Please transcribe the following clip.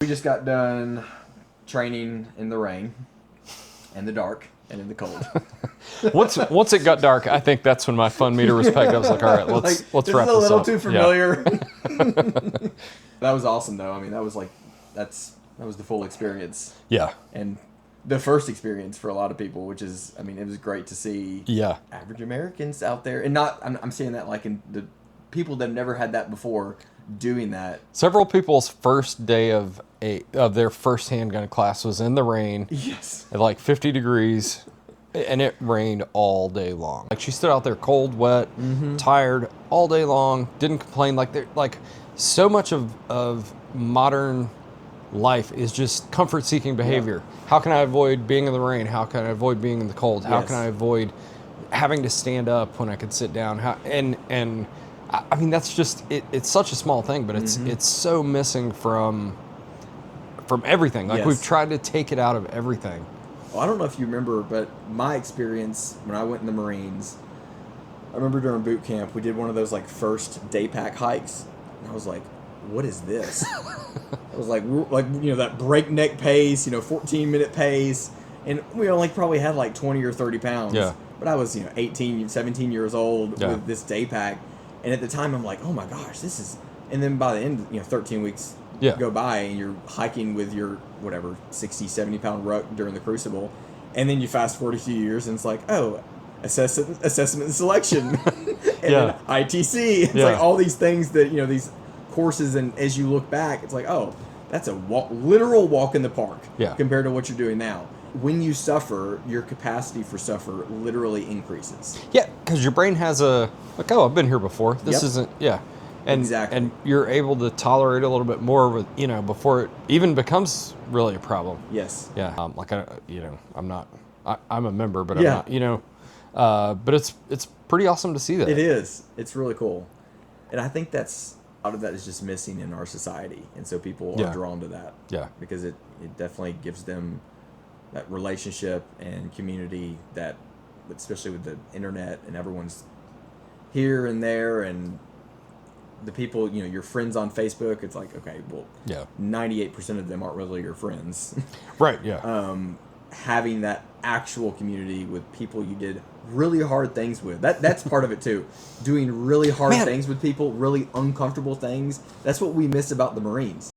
We just got done training in the rain and the dark and in the cold. Once it got dark, I think that's when my fun meter was pegged. I was like, all right, let's wrap this up. This is a little too familiar. Yeah. That was awesome, though. I mean, that was the full experience. Yeah. And the first experience for a lot of people, which is, I mean, it was great to see average Americans out there. And I'm saying that like in the people that have never had that before doing that. Several people's first day of their first handgun class was in the rain. Yes. At like 50 degrees. And it rained all day long. Like she stood out there cold, wet, tired all day long, didn't complain. Like so much of modern life is just comfort-seeking behavior. Yeah. How can I avoid being in the rain? How can I avoid being in the cold? How can I avoid having to stand up when I could sit down? And I mean, that's just it's such a small thing, but it's so missing from everything. Like we've tried to take it out of everything. Well, I don't know if you remember, but my experience when I went in the Marines, I remember during boot camp, we did one of those like first day pack hikes, and I was like, what is this? I was like, that breakneck pace, 14-minute pace, and we only probably had like 20 or 30 pounds. Yeah. But I was, 18, 17 years old with this day pack, and at the time I'm like, oh my gosh, this is, and then by the end, 13 weeks go by, and you're hiking with your, 60, 70-pound ruck during the Crucible, and then you fast forward a few years, and it's like, oh, assessment and selection, and then ITC. It's like all these things that, these courses, and as you look back, it's like, oh, that's a literal walk in the park compared to what you're doing now. When you suffer, your capacity for suffer literally increases. Yeah, because your brain has I've been here before. This isn't, And, exactly. And you're able to tolerate a little bit more with, before it even becomes really a problem. Yes. Yeah. I'm a member, but I'm not, but it's pretty awesome to see that. It is. It's really cool. And I think a lot of that is just missing in our society. And so people are drawn to that. Yeah. Because it definitely gives them that relationship and community that, especially with the internet and everyone's here and there, and the people, your friends on Facebook, it's like, okay, well, 98% of them aren't really your friends. Right, yeah. Having that actual community with people you did really hard things with. That's part of it, too. Doing really hard things with people, really uncomfortable things. That's what we miss about the Marines.